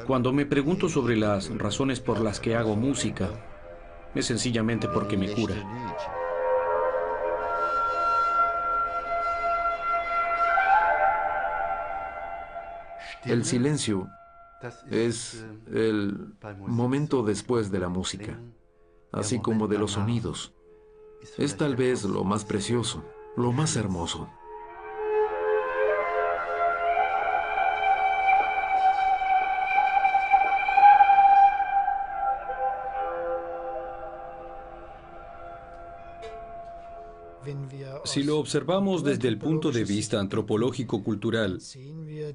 Cuando me pregunto sobre las razones por las que hago música, es sencillamente porque me cura. El silencio es el momento después de la música, así como de los sonidos. Es tal vez lo más precioso, lo más hermoso. Si lo observamos desde el punto de vista antropológico-cultural,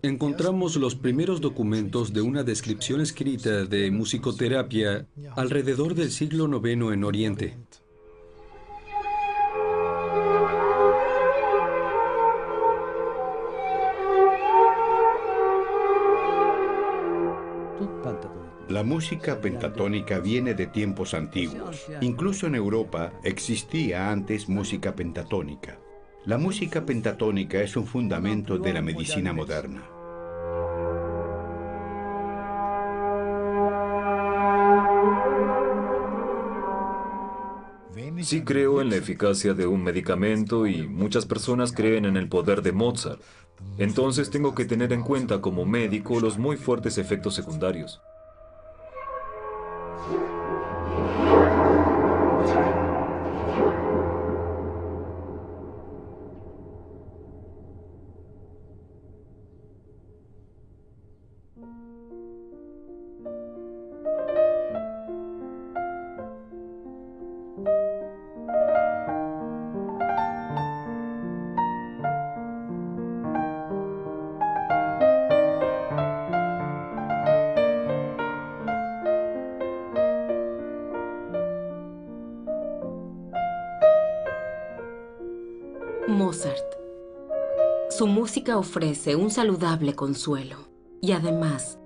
encontramos los primeros documentos de una descripción escrita de musicoterapia alrededor del siglo IX en Oriente. La música pentatónica viene de tiempos antiguos. Incluso en Europa existía antes música pentatónica. La música pentatónica es un fundamento de la medicina moderna. Sí creo en la eficacia de un medicamento y muchas personas creen en el poder de Mozart. Entonces tengo que tener en cuenta como médico los muy fuertes efectos secundarios. Mozart. Su música ofrece un saludable consuelo y además,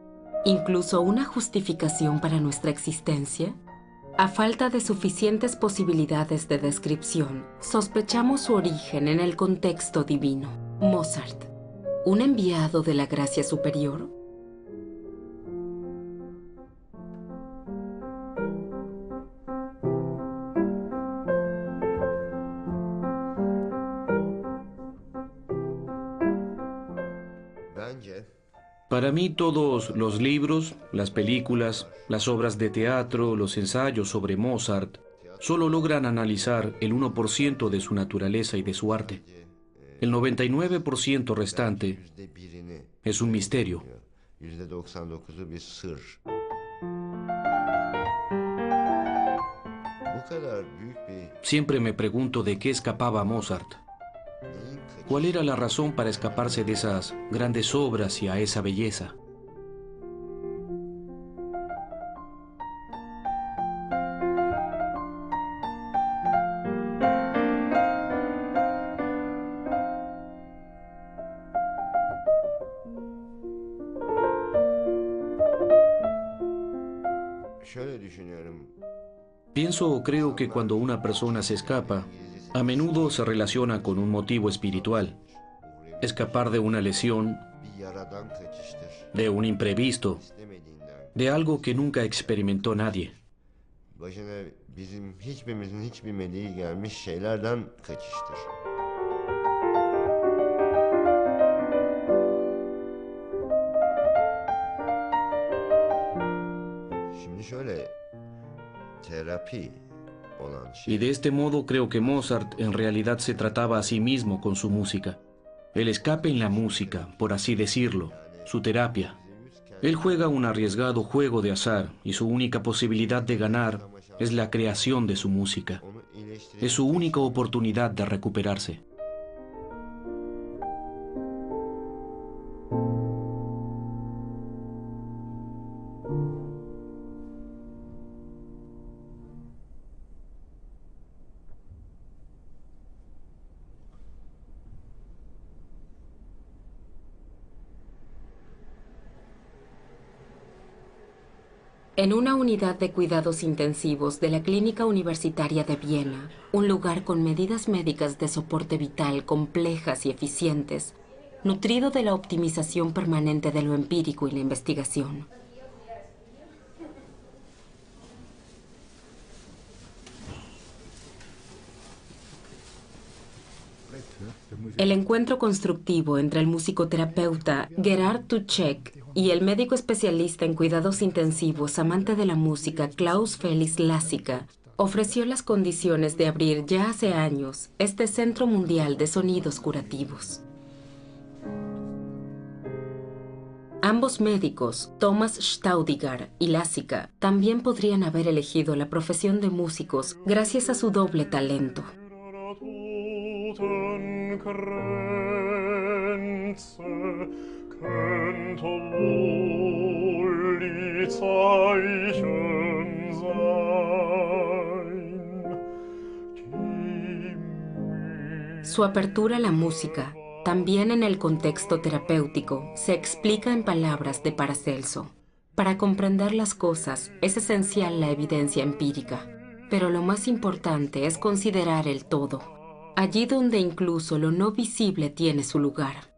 incluso una justificación para nuestra existencia. A falta de suficientes posibilidades de descripción, sospechamos su origen en el contexto divino. Mozart, ¿un enviado de la gracia superior? Para mí todos los libros, las películas, las obras de teatro, los ensayos sobre Mozart, solo logran analizar el 1% de su naturaleza y de su arte. El 99% restante es un misterio. Siempre me pregunto de qué escapaba Mozart. ¿Cuál era la razón para escaparse de esas grandes obras y a esa belleza? Pienso o creo que cuando una persona se escapa, a menudo se relaciona con un motivo espiritual. Escapar de una lesión, de un imprevisto, de algo que nunca experimentó nadie. Y de este modo creo que Mozart en realidad se trataba a sí mismo con su música. El escape en la música, por así decirlo, su terapia. Él juega un arriesgado juego de azar y su única posibilidad de ganar es la creación de su música. Es su única oportunidad de recuperarse. En una unidad de cuidados intensivos de la Clínica Universitaria de Viena, un lugar con medidas médicas de soporte vital complejas y eficientes, nutrido de la optimización permanente de lo empírico y la investigación, El encuentro constructivo entre el musicoterapeuta Gerard Tuchek y el médico especialista en cuidados intensivos, amante de la música, Klaus Felix Lassica, ofreció las condiciones de abrir ya hace años este Centro Mundial de Sonidos Curativos. Ambos médicos, Thomas Staudinger y Lassica, también podrían haber elegido la profesión de músicos gracias a su doble talento. Su apertura a la música, también en el contexto terapéutico, se explica en palabras de Paracelso. Para comprender las cosas es esencial la evidencia empírica, pero lo más importante es considerar el todo, allí donde incluso lo no visible tiene su lugar.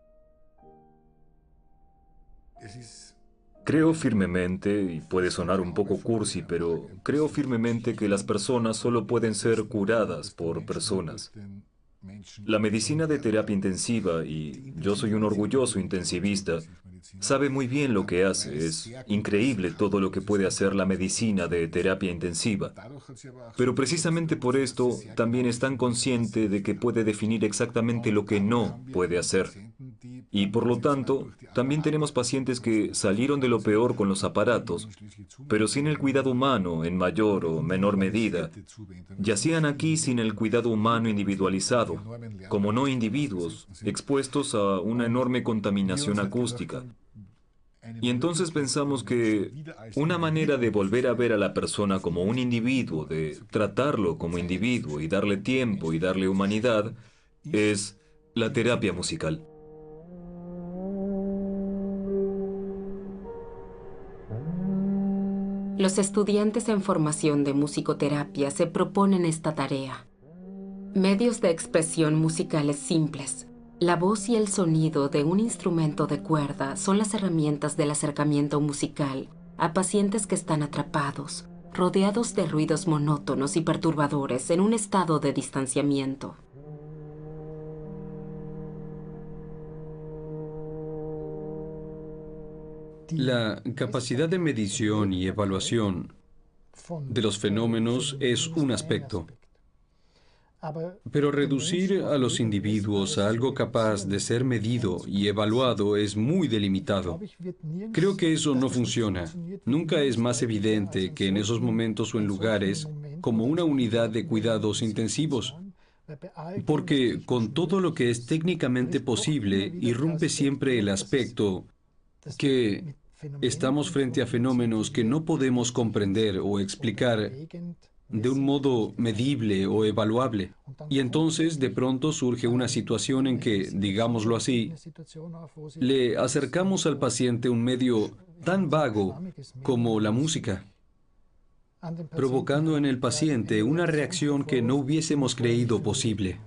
Creo firmemente, y puede sonar un poco cursi, pero creo firmemente que las personas solo pueden ser curadas por personas. La medicina de terapia intensiva, y yo soy un orgulloso intensivista, sabe muy bien lo que hace. Es increíble todo lo que puede hacer la medicina de terapia intensiva. Pero precisamente por esto también es tan consciente de que puede definir exactamente lo que no puede hacer. Y por lo tanto, también tenemos pacientes que salieron de lo peor con los aparatos, pero sin el cuidado humano en mayor o menor medida. Yacían aquí sin el cuidado humano individualizado, como no individuos, expuestos a una enorme contaminación acústica. Y entonces pensamos que una manera de volver a ver a la persona como un individuo, de tratarlo como individuo y darle tiempo y darle humanidad, es la terapia musical. Los estudiantes en formación de musicoterapia se proponen esta tarea. Medios de expresión musicales simples. La voz y el sonido de un instrumento de cuerda son las herramientas del acercamiento musical a pacientes que están atrapados, rodeados de ruidos monótonos y perturbadores en un estado de distanciamiento. La capacidad de medición y evaluación de los fenómenos es un aspecto, pero reducir a los individuos a algo capaz de ser medido y evaluado es muy delimitado. Creo que eso no funciona. Nunca es más evidente que en esos momentos o en lugares como una unidad de cuidados intensivos, porque con todo lo que es técnicamente posible irrumpe siempre el aspecto que estamos frente a fenómenos que no podemos comprender o explicar de un modo medible o evaluable. Y entonces de pronto surge una situación en que, digámoslo así, le acercamos al paciente un medio tan vago como la música, provocando en el paciente una reacción que no hubiésemos creído posible.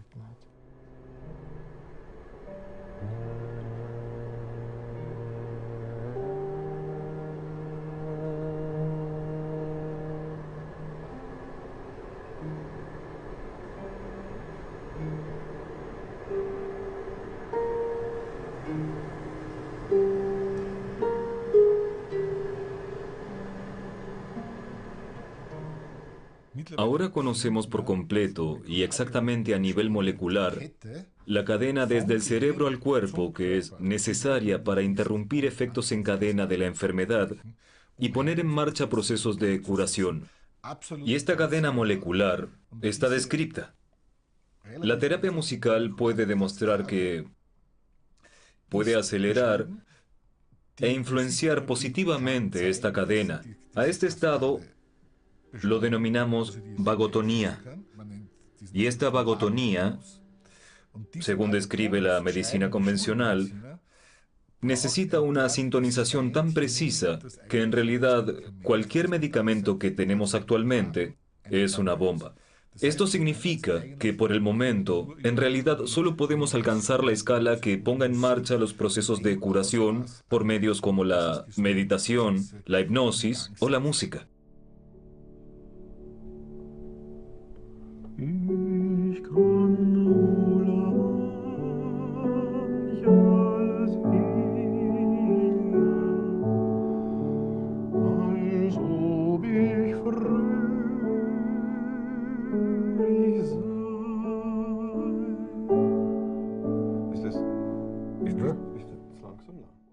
Ahora conocemos por completo y exactamente a nivel molecular la cadena desde el cerebro al cuerpo que es necesaria para interrumpir efectos en cadena de la enfermedad y poner en marcha procesos de curación. Y esta cadena molecular está descrita. La terapia musical puede demostrar que puede acelerar e influenciar positivamente esta cadena. A este estado lo denominamos vagotonía. Y esta vagotonía, según describe la medicina convencional, necesita una sintonización tan precisa que en realidad cualquier medicamento que tenemos actualmente es una bomba. Esto significa que por el momento, en realidad solo podemos alcanzar la escala que ponga en marcha los procesos de curación por medios como la meditación, la hipnosis o la música.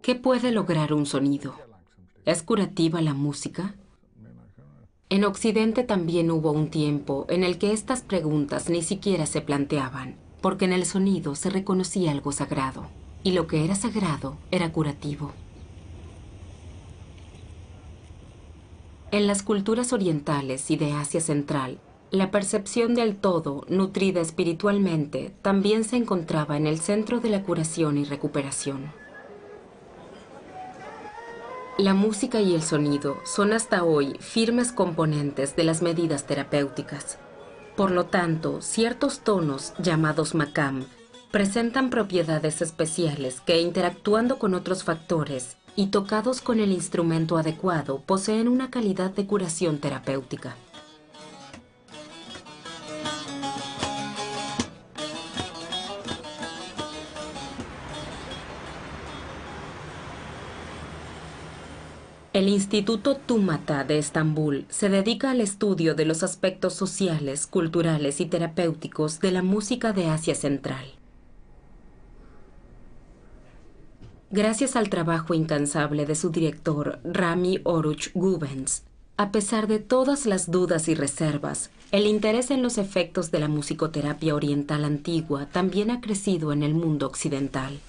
¿Qué puede lograr un sonido? ¿Es curativa la música? En Occidente también hubo un tiempo en el que estas preguntas ni siquiera se planteaban, porque en el sonido se reconocía algo sagrado, y lo que era sagrado era curativo. En las culturas orientales y de Asia Central, la percepción del todo, nutrida espiritualmente, también se encontraba en el centro de la curación y recuperación. La música y el sonido son hasta hoy firmes componentes de las medidas terapéuticas. Por lo tanto, ciertos tonos, llamados maqam, presentan propiedades especiales que, interactuando con otros factores y tocados con el instrumento adecuado, poseen una calidad de curación terapéutica. El Instituto Tumata de Estambul se dedica al estudio de los aspectos sociales, culturales y terapéuticos de la música de Asia Central. Gracias al trabajo incansable de su director, Rami Oruç Gubens, a pesar de todas las dudas y reservas, el interés en los efectos de la musicoterapia oriental antigua también ha crecido en el mundo occidental.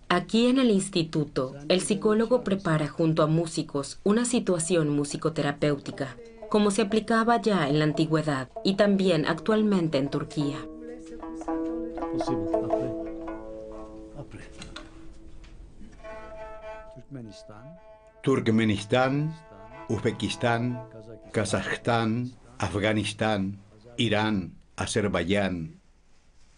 Aquí en el instituto, el psicólogo prepara junto a músicos una situación musicoterapéutica, como se aplicaba ya en la antigüedad y también actualmente en Turquía. Turkmenistán, Uzbekistán, Kazajstán, Afganistán, Irán, Azerbaiyán.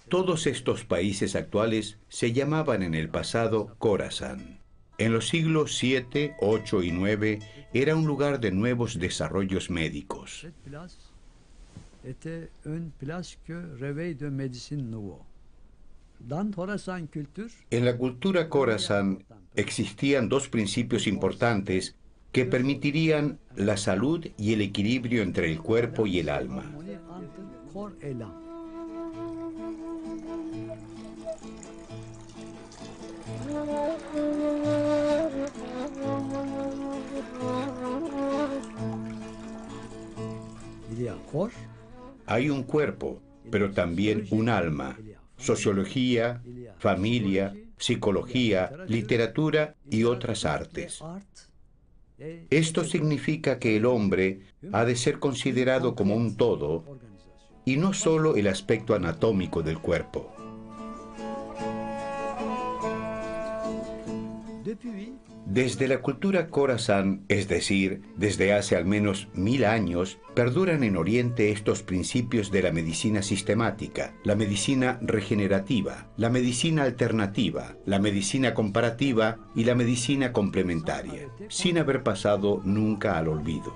Todos estos países actuales se llamaban en el pasado Khorasán. En los siglos 7, 8 y 9 era un lugar de nuevos desarrollos médicos. En la cultura Khorasán existían dos principios importantes que permitirían la salud y el equilibrio entre el cuerpo y el alma. Hay un cuerpo, pero también un alma, sociología, familia, psicología, literatura y otras artes. Esto significa que el hombre ha de ser considerado como un todo y no solo el aspecto anatómico del cuerpo. Desde la cultura Khorasán, es decir, desde hace al menos 1000 años, perduran en Oriente estos principios de la medicina sistemática, la medicina regenerativa, la medicina alternativa, la medicina comparativa y la medicina complementaria, sin haber pasado nunca al olvido.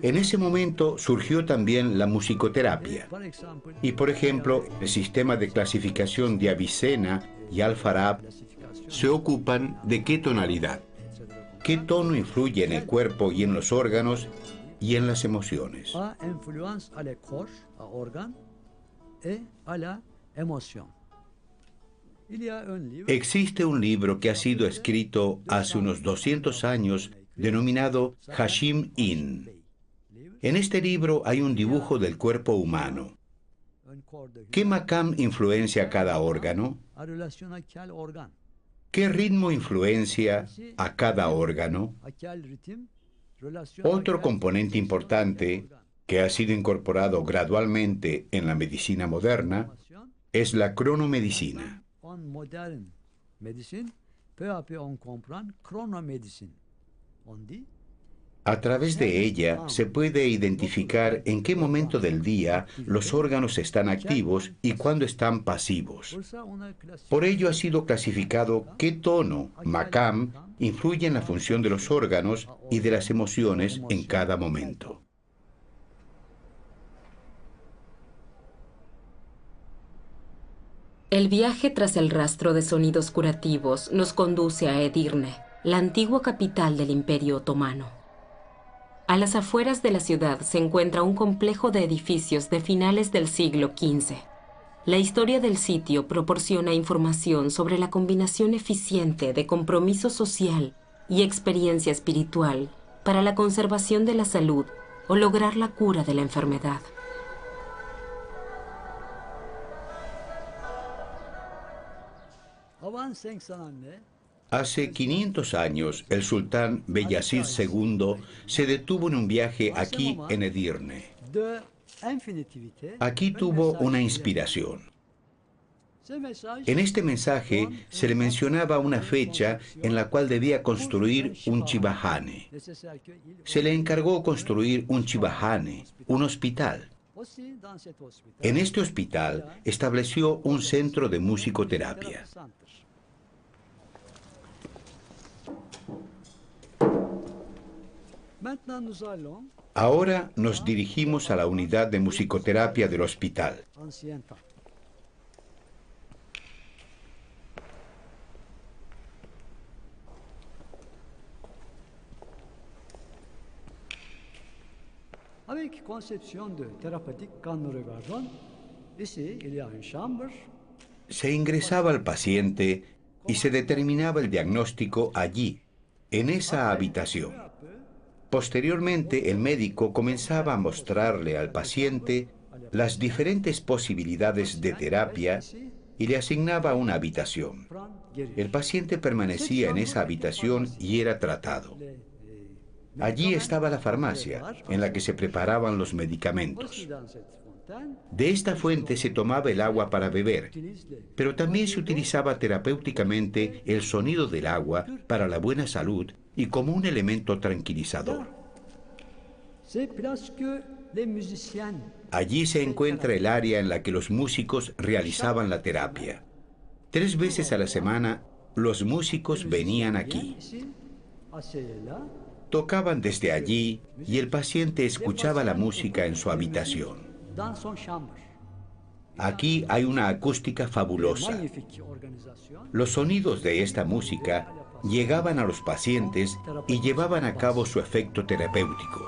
En ese momento surgió también la musicoterapia y, por ejemplo, el sistema de clasificación de Avicena y Al-Farab se ocupan de qué tonalidad, qué tono influye en el cuerpo y en los órganos y en las emociones. Existe un libro que ha sido escrito hace unos 200 años denominado Hashim In. En este libro hay un dibujo del cuerpo humano. ¿Qué maqam influencia a cada órgano? ¿Qué ritmo influencia a cada órgano? Otro componente importante que ha sido incorporado gradualmente en la medicina moderna es la cronomedicina. A través de ella se puede identificar en qué momento del día los órganos están activos y cuándo están pasivos. Por ello ha sido clasificado qué tono, maqam, influye en la función de los órganos y de las emociones en cada momento. El viaje tras el rastro de sonidos curativos nos conduce a Edirne, la antigua capital del Imperio Otomano. A las afueras de la ciudad se encuentra un complejo de edificios de finales del siglo XV. La historia del sitio proporciona información sobre la combinación eficiente de compromiso social y experiencia espiritual para la conservación de la salud o lograr la cura de la enfermedad. Hace 500 años, el sultán Beyazid II se detuvo en un viaje aquí en Edirne. Aquí tuvo una inspiración. En este mensaje se le mencionaba una fecha en la cual debía construir un chibahane. Se le encargó construir un chibahane, un hospital. En este hospital estableció un centro de musicoterapia. Ahora nos dirigimos a la unidad de musicoterapia del hospital. Avec conception de thérapeutique quand nous regardons, ici il y a une chambre. Se ingresaba al paciente y se determinaba el diagnóstico allí, en esa habitación. Posteriormente, el médico comenzaba a mostrarle al paciente las diferentes posibilidades de terapia y le asignaba una habitación. El paciente permanecía en esa habitación y era tratado. Allí estaba la farmacia, en la que se preparaban los medicamentos. De esta fuente se tomaba el agua para beber, pero también se utilizaba terapéuticamente el sonido del agua para la buena salud y como un elemento tranquilizador. Allí se encuentra el área en la que los músicos realizaban la terapia. 3 veces a la semana, los músicos venían aquí. Tocaban desde allí y el paciente escuchaba la música en su habitación. Aquí hay una acústica fabulosa. Los sonidos de esta música llegaban a los pacientes y llevaban a cabo su efecto terapéutico.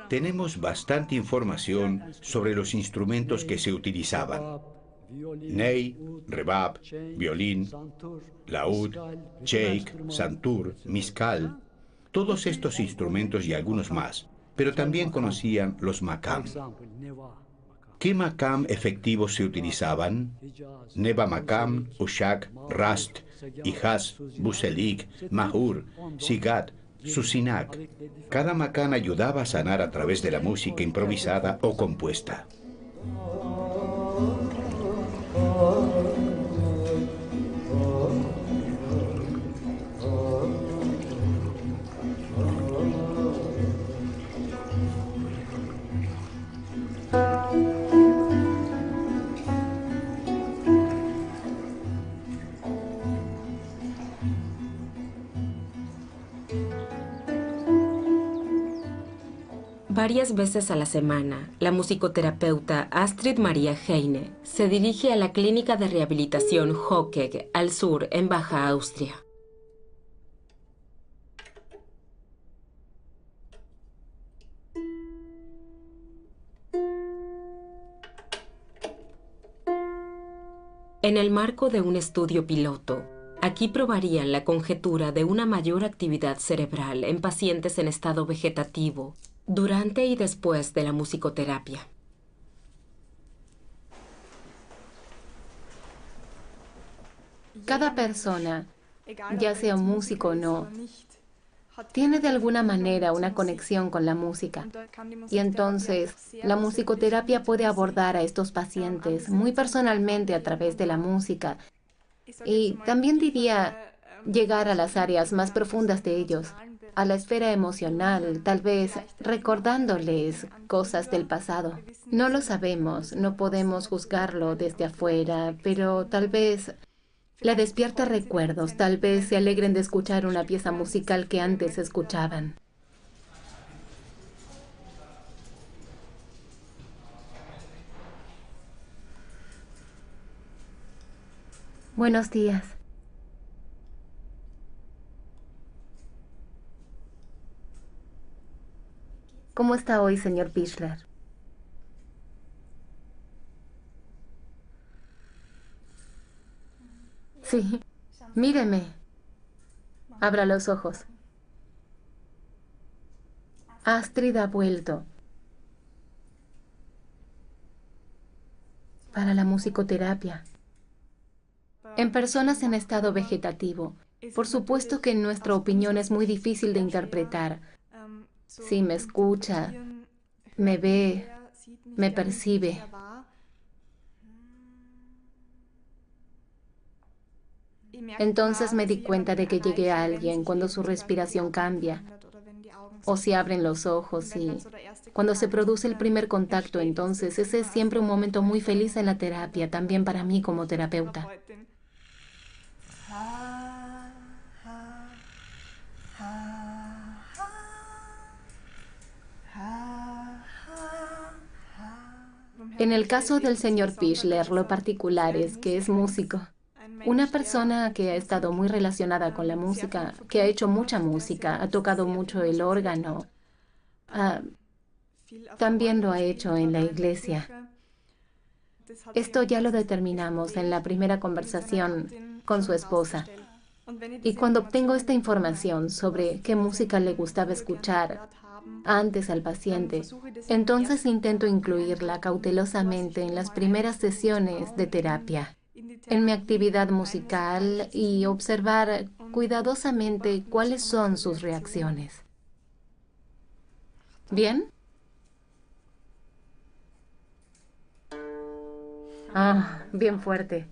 Tenemos bastante información sobre los instrumentos que se utilizaban. Ney, rebab, violín, laúd, cheik, santur, miscal, todos estos instrumentos y algunos más, pero también conocían los makam. ¿Qué makam efectivos se utilizaban? Neva makam, ushak, rast, ihas, buselik, mahur, sigat, Susinak. Cada macán ayudaba a sanar a través de la música improvisada o compuesta. Varias veces a la semana, la musicoterapeuta Astrid Maria Heine se dirige a la clínica de rehabilitación Hockeg, al sur, en Baja Austria. En el marco de un estudio piloto, aquí probarían la conjetura de una mayor actividad cerebral en pacientes en estado vegetativo, durante y después de la musicoterapia. Cada persona, ya sea un músico o no, tiene de alguna manera una conexión con la música. Y entonces, la musicoterapia puede abordar a estos pacientes muy personalmente a través de la música. Y también diría llegar a las áreas más profundas de ellos, a la esfera emocional, tal vez recordándoles cosas del pasado. No lo sabemos, no podemos juzgarlo desde afuera, pero tal vez le despierta recuerdos, tal vez se alegren de escuchar una pieza musical que antes escuchaban. Buenos días. ¿Cómo está hoy, señor Pichler? Sí. Míreme. Abra los ojos. Astrid ha vuelto para la musicoterapia. En personas en estado vegetativo, por supuesto que nuestra opinión es muy difícil de interpretar. Si me escucha, me ve, me percibe. Entonces me di cuenta de que llegué a alguien cuando su respiración cambia, o si abren los ojos y cuando se produce el primer contacto, entonces ese es siempre un momento muy feliz en la terapia, también para mí como terapeuta. En el caso del señor Pichler, lo particular es que es músico. Una persona que ha estado muy relacionada con la música, que ha hecho mucha música, ha tocado mucho el órgano, también lo ha hecho en la iglesia. Esto ya lo determinamos en la primera conversación con su esposa. Y cuando obtengo esta información sobre qué música le gustaba escuchar antes al paciente, entonces intento incluirla cautelosamente en las primeras sesiones de terapia, en mi actividad musical y observar cuidadosamente cuáles son sus reacciones. ¿Bien? Bien fuerte.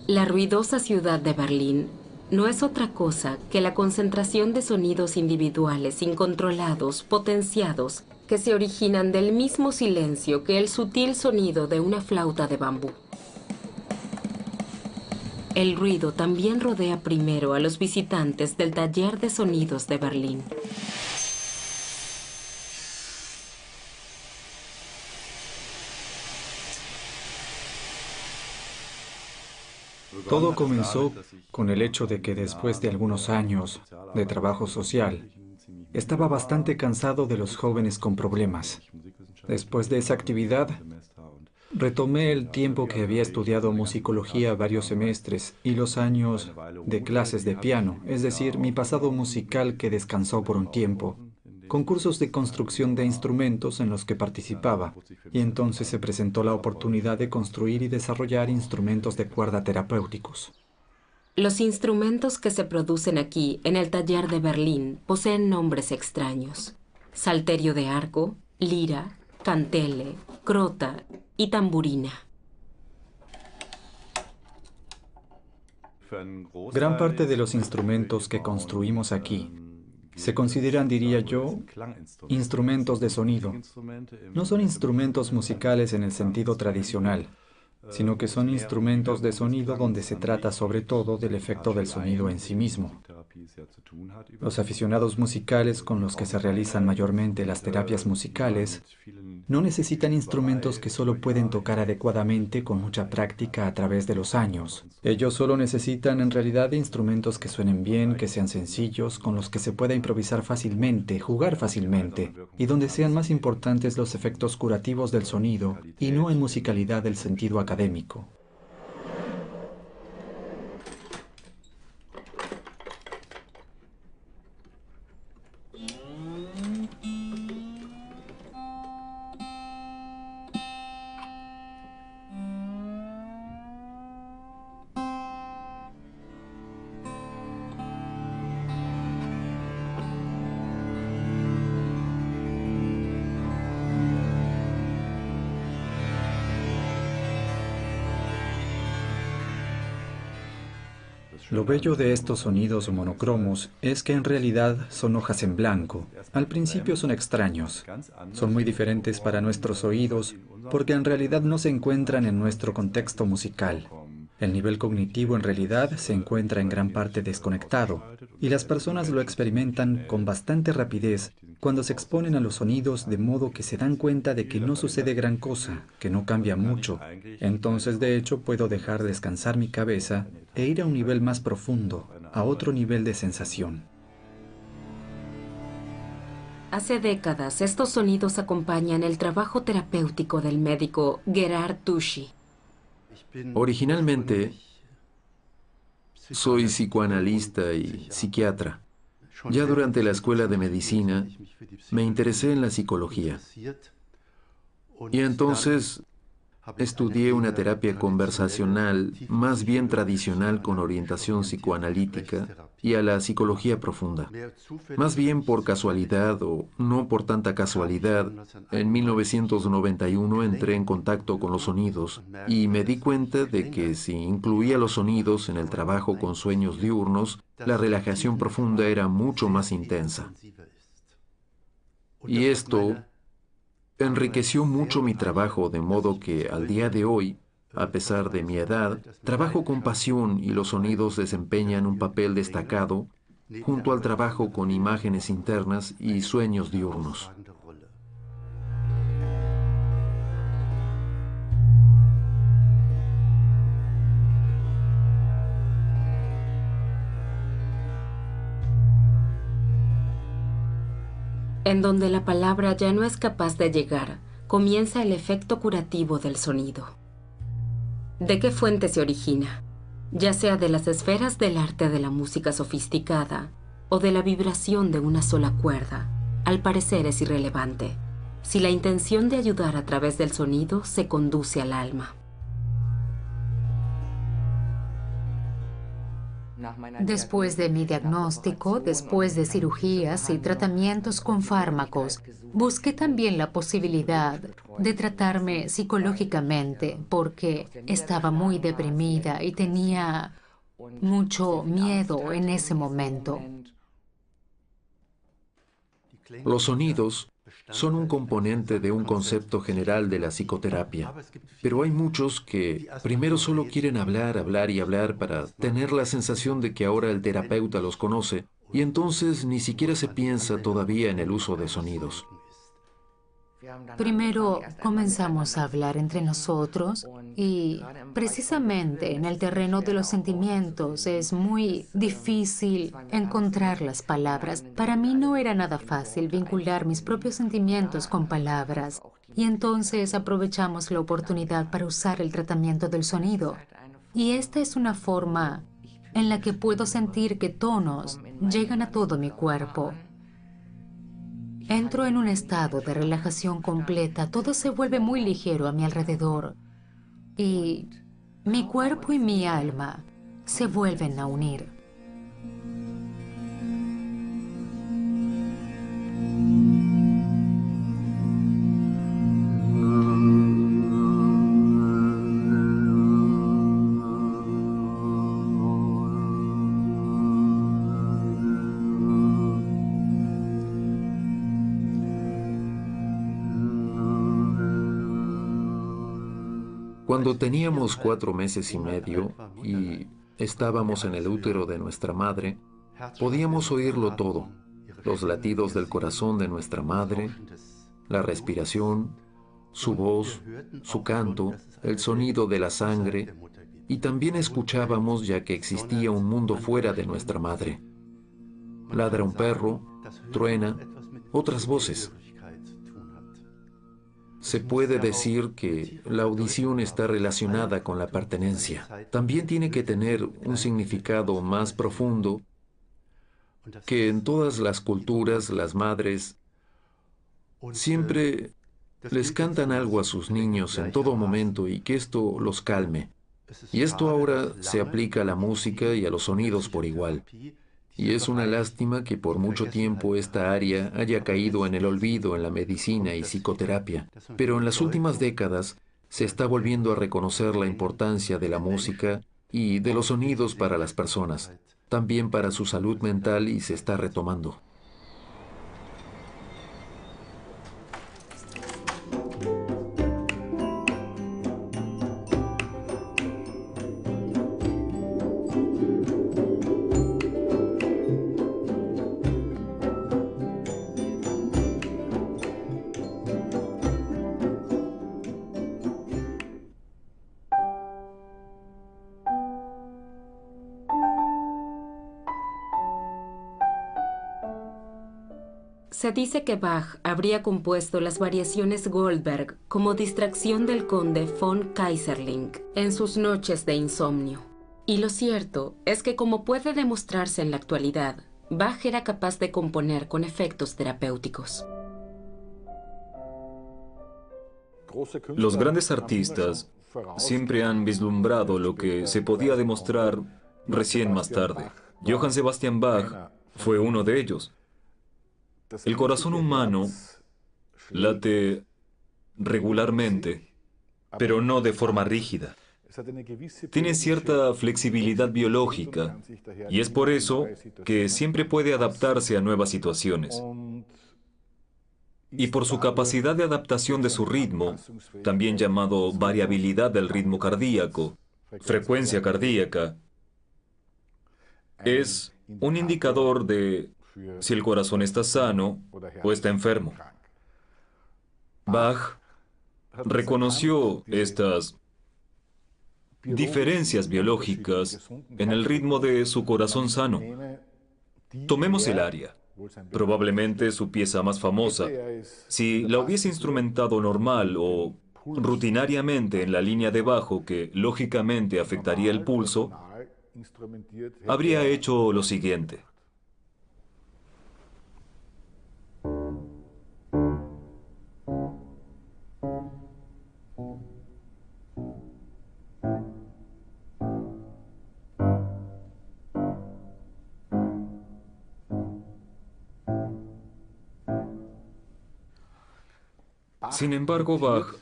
La ruidosa ciudad de Berlín no es otra cosa que la concentración de sonidos individuales incontrolados, potenciados, que se originan del mismo silencio que el sutil sonido de una flauta de bambú. El ruido también rodea primero a los visitantes del taller de sonidos de Berlín. Todo comenzó con el hecho de que después de algunos años de trabajo social, estaba bastante cansado de los jóvenes con problemas. Después de esa actividad, retomé el tiempo que había estudiado musicología varios semestres y los años de clases de piano, es decir, mi pasado musical que descansó por un tiempo, concursos de construcción de instrumentos en los que participaba, y entonces se presentó la oportunidad de construir y desarrollar instrumentos de cuerda terapéuticos. Los instrumentos que se producen aquí, en el taller de Berlín, poseen nombres extraños: salterio de arco, lira, cantele, crota y tamburina. Gran parte de los instrumentos que construimos aquí se consideran, diría yo, instrumentos de sonido. No son instrumentos musicales en el sentido tradicional, sino que son instrumentos de sonido donde se trata sobre todo del efecto del sonido en sí mismo. Los aficionados musicales con los que se realizan mayormente las terapias musicales no necesitan instrumentos que solo pueden tocar adecuadamente con mucha práctica a través de los años. Ellos solo necesitan en realidad instrumentos que suenen bien, que sean sencillos, con los que se pueda improvisar fácilmente, jugar fácilmente, y donde sean más importantes los efectos curativos del sonido y no en musicalidad del sentido académico. Lo bello de estos sonidos monocromos es que en realidad son hojas en blanco. Al principio son extraños. Son muy diferentes para nuestros oídos porque en realidad no se encuentran en nuestro contexto musical. El nivel cognitivo en realidad se encuentra en gran parte desconectado y las personas lo experimentan con bastante rapidez cuando se exponen a los sonidos de modo que se dan cuenta de que no sucede gran cosa, que no cambia mucho. Entonces, de hecho, puedo dejar descansar mi cabeza e ir a un nivel más profundo, a otro nivel de sensación. Hace décadas, estos sonidos acompañan el trabajo terapéutico del médico Gerard Tuschi. Originalmente, soy psicoanalista y psiquiatra. Ya durante la escuela de medicina, me interesé en la psicología. Y entonces estudié una terapia conversacional más bien tradicional con orientación psicoanalítica y a la psicología profunda. Más bien por casualidad o no por tanta casualidad, en 1991 entré en contacto con los sonidos y me di cuenta de que si incluía los sonidos en el trabajo con sueños diurnos, la relajación profunda era mucho más intensa. Y esto enriqueció mucho mi trabajo, de modo que al día de hoy, a pesar de mi edad, trabajo con pasión y los sonidos desempeñan un papel destacado junto al trabajo con imágenes internas y sueños diurnos. En donde la palabra ya no es capaz de llegar, comienza el efecto curativo del sonido. ¿De qué fuente se origina? Ya sea de las esferas del arte de la música sofisticada o de la vibración de una sola cuerda, al parecer es irrelevante, si la intención de ayudar a través del sonido se conduce al alma. Después de mi diagnóstico, después de cirugías y tratamientos con fármacos, busqué también la posibilidad de tratarme psicológicamente porque estaba muy deprimida y tenía mucho miedo en ese momento. Los sonidos son un componente de un concepto general de la psicoterapia, pero hay muchos que primero solo quieren hablar, hablar y hablar para tener la sensación de que ahora el terapeuta los conoce, y entonces ni siquiera se piensa todavía en el uso de sonidos. Primero comenzamos a hablar entre nosotros y precisamente en el terreno de los sentimientos es muy difícil encontrar las palabras. Para mí no era nada fácil vincular mis propios sentimientos con palabras y entonces aprovechamos la oportunidad para usar el tratamiento del sonido. Y esta es una forma en la que puedo sentir que tonos llegan a todo mi cuerpo. Entro en un estado de relajación completa, todo se vuelve muy ligero a mi alrededor y mi cuerpo y mi alma se vuelven a unir. Cuando teníamos 4 meses y medio y estábamos en el útero de nuestra madre, podíamos oírlo todo: los latidos del corazón de nuestra madre, la respiración, su voz, su canto, el sonido de la sangre, y también escuchábamos, ya que existía un mundo fuera de nuestra madre. Ladra un perro, truena, otras voces. Se puede decir que la audición está relacionada con la pertenencia. También tiene que tener un significado más profundo, que en todas las culturas las madres siempre les cantan algo a sus niños en todo momento y que esto los calme. Y esto ahora se aplica a la música y a los sonidos por igual. Y es una lástima que por mucho tiempo esta área haya caído en el olvido en la medicina y psicoterapia. Pero en las últimas décadas se está volviendo a reconocer la importancia de la música y de los sonidos para las personas, también para su salud mental, y se está retomando. Se dice que Bach habría compuesto las variaciones Goldberg como distracción del conde von Keyserling en sus noches de insomnio. Y lo cierto es que, como puede demostrarse en la actualidad, Bach era capaz de componer con efectos terapéuticos. Los grandes artistas siempre han vislumbrado lo que se podía demostrar recién más tarde. Johann Sebastian Bach fue uno de ellos. El corazón humano late regularmente, pero no de forma rígida. Tiene cierta flexibilidad biológica y es por eso que siempre puede adaptarse a nuevas situaciones. Y por su capacidad de adaptación de su ritmo, también llamado variabilidad del ritmo cardíaco, frecuencia cardíaca, es un indicador de si el corazón está sano o está enfermo. Bach reconoció estas diferencias biológicas en el ritmo de su corazón sano. Tomemos el aria, probablemente su pieza más famosa. Si la hubiese instrumentado normal o rutinariamente en la línea de bajo, que lógicamente afectaría el pulso, habría hecho lo siguiente. Sin embargo, Bach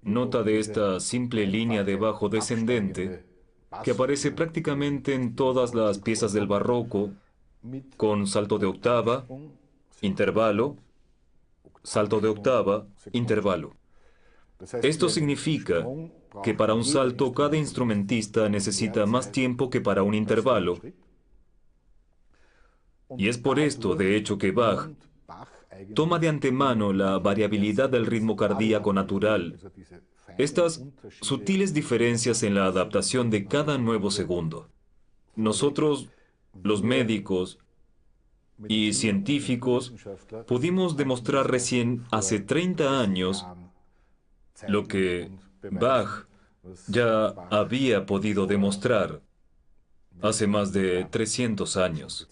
nota de esta simple línea de bajo descendente que aparece prácticamente en todas las piezas del barroco, con salto de octava, intervalo, salto de octava, intervalo. Esto significa que para un salto cada instrumentista necesita más tiempo que para un intervalo. Y es por esto, de hecho, que Bach toma de antemano la variabilidad del ritmo cardíaco natural, estas sutiles diferencias en la adaptación de cada nuevo segundo. Nosotros, los médicos y científicos, pudimos demostrar recién hace 30 años lo que Bach ya había podido demostrar hace más de 300 años.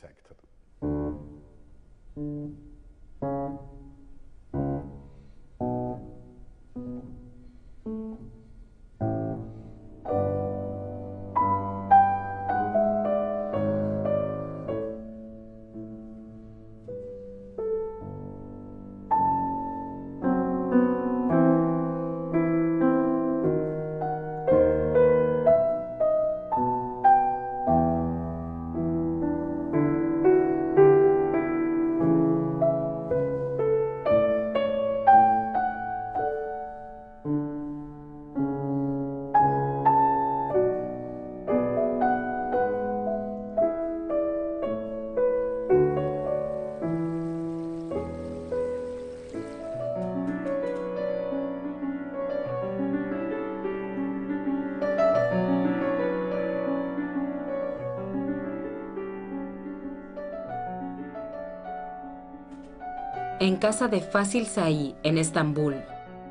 en casa de Fasil Say, en Estambul.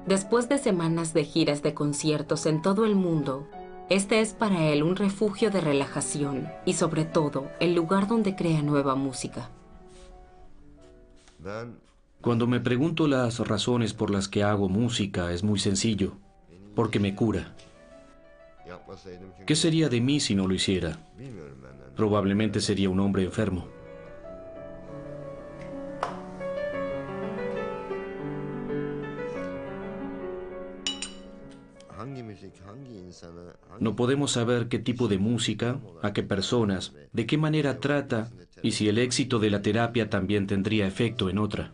Después de semanas de giras de conciertos en todo el mundo, este es para él un refugio de relajación y, sobre todo, el lugar donde crea nueva música. Cuando me pregunto las razones por las que hago música, es muy sencillo, porque me cura. ¿Qué sería de mí si no lo hiciera? Probablemente sería un hombre enfermo. No podemos saber qué tipo de música, a qué personas, de qué manera trata y si el éxito de la terapia también tendría efecto en otra.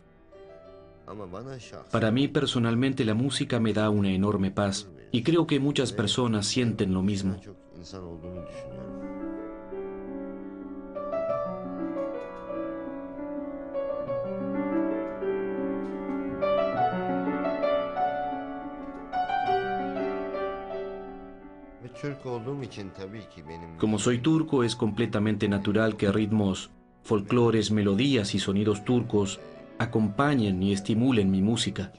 Para mí personalmente la música me da una enorme paz y creo que muchas personas sienten lo mismo. Como soy turco, es completamente natural que ritmos, folclores, melodías y sonidos turcos acompañen y estimulen mi música.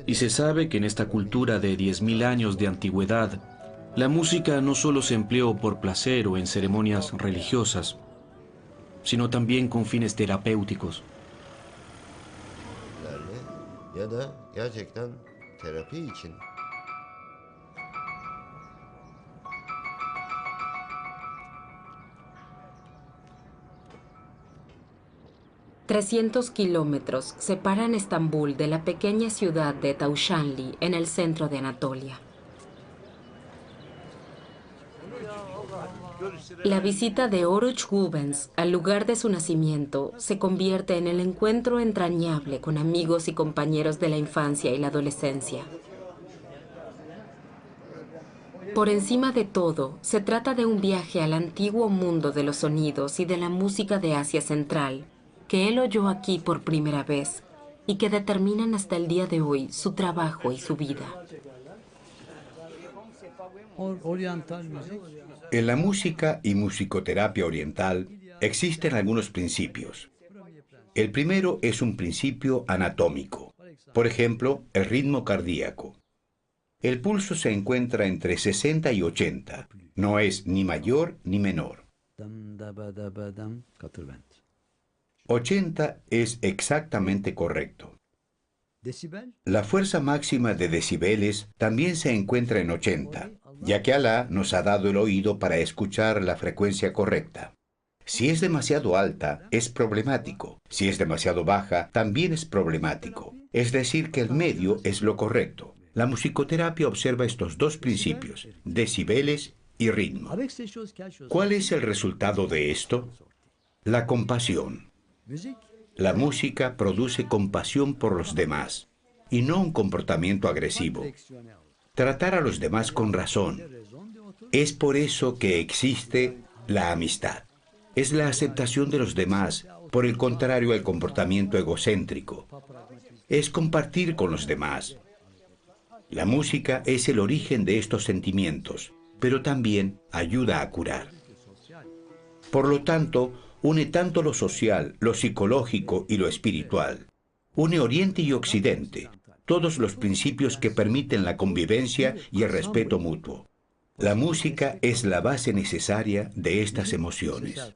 Y se sabe que en esta cultura de 10.000 años de antigüedad, la música no solo se empleó por placer o en ceremonias religiosas, sino también con fines terapéuticos. Terapi için. ...300 kilómetros separan Estambul de la pequeña ciudad de Tauşanlı en el centro de Anatolia. La visita de Oruç Gubens al lugar de su nacimiento se convierte en el encuentro entrañable con amigos y compañeros de la infancia y la adolescencia. Por encima de todo, se trata de un viaje al antiguo mundo de los sonidos y de la música de Asia Central, que él oyó aquí por primera vez y que determinan hasta el día de hoy su trabajo y su vida. En la música y musicoterapia oriental existen algunos principios. El primero es un principio anatómico, por ejemplo, el ritmo cardíaco. El pulso se encuentra entre 60 y 80, no es ni mayor ni menor. 80 es exactamente correcto. La fuerza máxima de decibeles también se encuentra en 80, ya que Alá nos ha dado el oído para escuchar la frecuencia correcta. Si es demasiado alta, es problemático. Si es demasiado baja, también es problemático. Es decir, que el medio es lo correcto. La musicoterapia observa estos dos principios, decibeles y ritmo. ¿Cuál es el resultado de esto? La compasión. La música produce compasión por los demás y no un comportamiento agresivo. Tratar a los demás con razón. Es por eso que existe la amistad. Es la aceptación de los demás, por el contrario al comportamiento egocéntrico. Es compartir con los demás. La música es el origen de estos sentimientos, pero también ayuda a curar. Por lo tanto, une tanto lo social, lo psicológico y lo espiritual. Une Oriente y Occidente, todos los principios que permiten la convivencia y el respeto mutuo. La música es la base necesaria de estas emociones.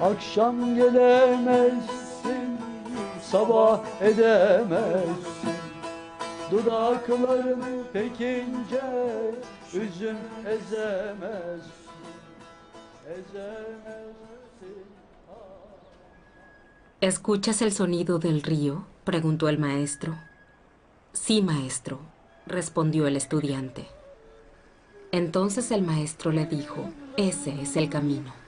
Akşam gelemezsin, sabah edemezsin. Dudakların pek ince, üzüm ezemezsin. Ezemezsin. ¿Escuchas el sonido del río?, preguntó el maestro. Sí, maestro, respondió el estudiante. Entonces el maestro le dijo, ese es el camino.